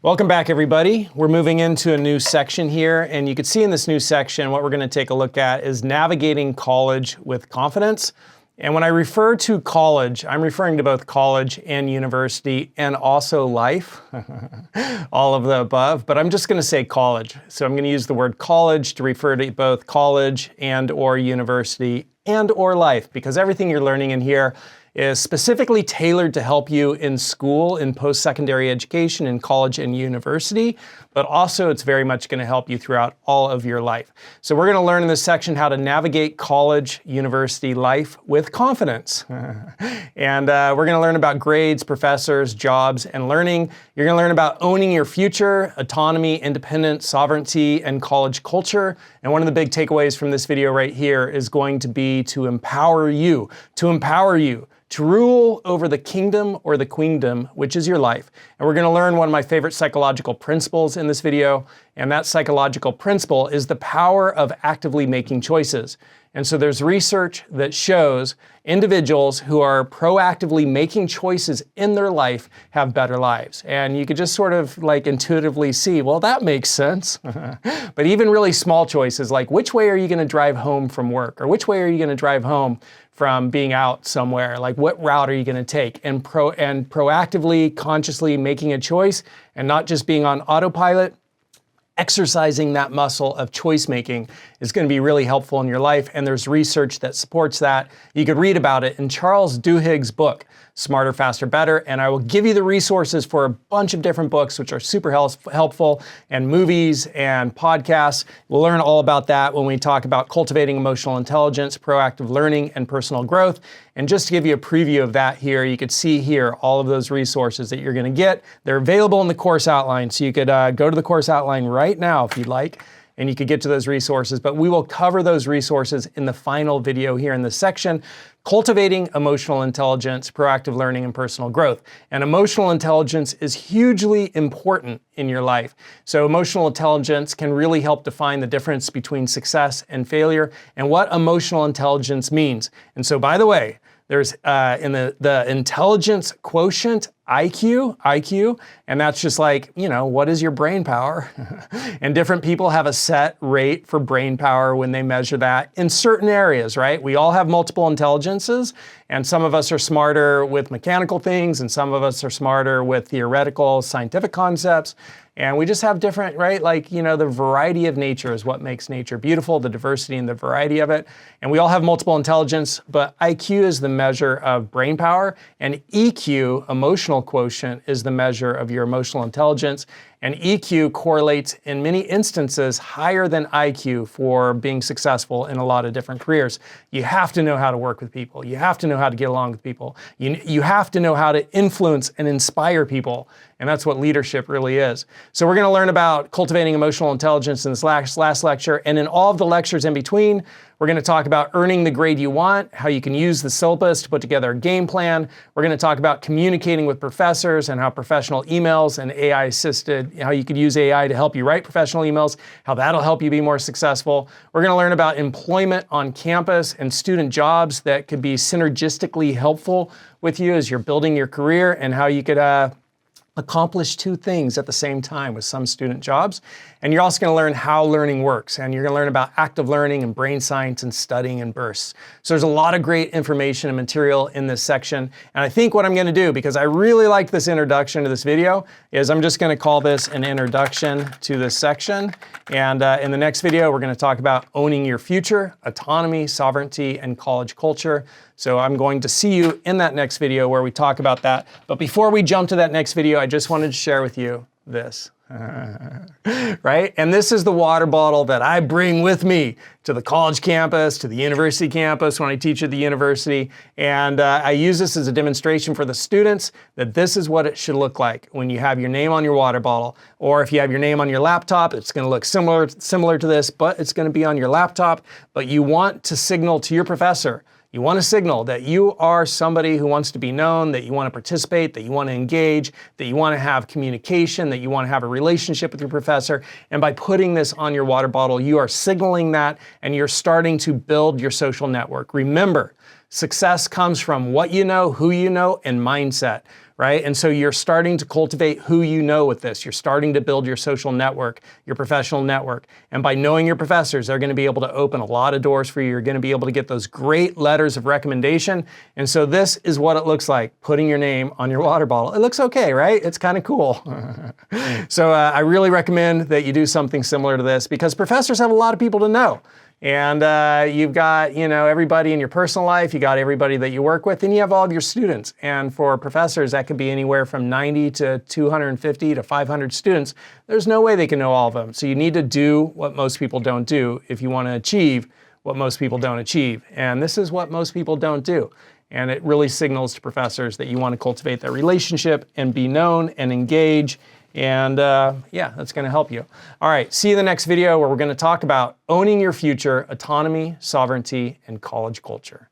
Welcome back, everybody. We're moving into a new section here, and you can see in this new section what we're going to take a look at is navigating college with confidence. And when I refer to college, I'm referring to both college and university and also life, all of the above, but I'm just going to say college. So I'm going to use the word college to refer to both college and or university and or life, because everything you're learning in here is specifically tailored to help you in school, in post-secondary education, in college and university, but also it's very much going to help you throughout all of your life. So we're going to learn in this section how to navigate college, university life with confidence. And we're going to learn about grades, professors, jobs, and learning. You're going to learn about owning your future, autonomy, independence, sovereignty, and college culture. And one of the big takeaways from this video right here is going to be to empower you, to rule over the kingdom or the queendom, which is your life. And we're going to learn one of my favorite psychological principles in this video, and that psychological principle is the power of actively making choices. And so there's research that shows individuals who are proactively making choices in their life have better lives. And you could just sort of like intuitively see, well, that makes sense. But even really small choices like which way are you going to drive home from work, or which way are you going to drive home from being out somewhere, like what route are you going to take, and proactively, consciously making a choice and not just being on autopilot. Exercising that muscle of choice making is going to be really helpful in your life, and there's research that supports that. You could read about it in Charles Duhigg's book, Smarter, Faster, Better, and I will give you the resources for a bunch of different books which are super helpful, and movies and podcasts. We'll learn all about that when we talk about cultivating emotional intelligence, proactive learning, and personal growth. And just to give you a preview of that here, you could see here all of those resources that you're going to get. They're available in the course outline, so you could go to the course outline right now if you'd like, and you could get to those resources. But we will cover those resources in the final video here in this section, cultivating emotional intelligence, proactive learning, and personal growth. And emotional intelligence is hugely important in your life. So emotional intelligence can really help define the difference between success and failure and what emotional intelligence means. And so, by the way, there's in the intelligence quotient, IQ, and that's just like, you know, what is your brain power? And different people have a set rate for brain power when they measure that in certain areas, right? We all have multiple intelligences, and some of us are smarter with mechanical things, and some of us are smarter with theoretical scientific concepts. And we just have different, right? Like, you know, the variety of nature is what makes nature beautiful, the diversity and the variety of it. And we all have multiple intelligence, but IQ is the measure of brain power, and EQ, emotional quotient, is the measure of your emotional intelligence. And EQ correlates in many instances higher than IQ for being successful in a lot of different careers. You have to know how to work with people. You have to know how to get along with people. You have to know how to influence and inspire people. And that's what leadership really is. So we're going to learn about cultivating emotional intelligence in this last lecture. And in all of the lectures in between, we're going to talk about earning the grade you want, how you can use the syllabus to put together a game plan. We're going to talk about communicating with professors and how professional emails and AI-assisted, how you could use AI to help you write professional emails, how that'll help you be more successful. We're going to learn about employment on campus and student jobs that could be synergistically helpful with you as you're building your career, and how you could accomplish two things at the same time with some student jobs. And you're also going to learn how learning works, and you're going to learn about active learning and brain science and studying in bursts. So there's a lot of great information and material in this section. And I think what I'm going to do, because I really like this introduction to this video, is I'm just going to call this an introduction to this section. And in the next video, we're going to talk about owning your future, autonomy, sovereignty, and college culture. So I'm going to see you in that next video where we talk about that. But before we jump to that next video, I just wanted to share with you this. Right? And this is the water bottle that I bring with me to the college campus, to the university campus when I teach at the university. And I use this as a demonstration for the students that this is what it should look like when you have your name on your water bottle. Or if you have your name on your laptop, it's going to look similar to this, but it's going to be on your laptop. But you want to signal to your professor, you want to signal that you are somebody who wants to be known, that you want to participate, that you want to engage, that you want to have communication, that you want to have a relationship with your professor. And by putting this on your water bottle, you are signaling that, and you're starting to build your social network. Remember, Success comes from what you know, who you know, and mindset, right? And so you're starting to cultivate who you know with this. You're starting to build your social network, your professional network. And by knowing your professors, they're going to be able to open a lot of doors for you. You're going to be able to get those great letters of recommendation. And so this is what it looks like, putting your name on your water bottle. It looks okay, right? It's kind of cool. So I really recommend that you do something similar to this, because professors have a lot of people to know. And you've got, everybody in your personal life, you got everybody that you work with, and you have all of your students. And for professors, that could be anywhere from 90 to 250 to 500 students. There's no way they can know all of them. So you need to do what most people don't do if you want to achieve what most people don't achieve. And this is what most people don't do. And it really signals to professors that you want to cultivate that relationship and be known and engage. And yeah, that's going to help you. All right, see you in the next video where we're going to talk about owning your future, autonomy, sovereignty, and college culture.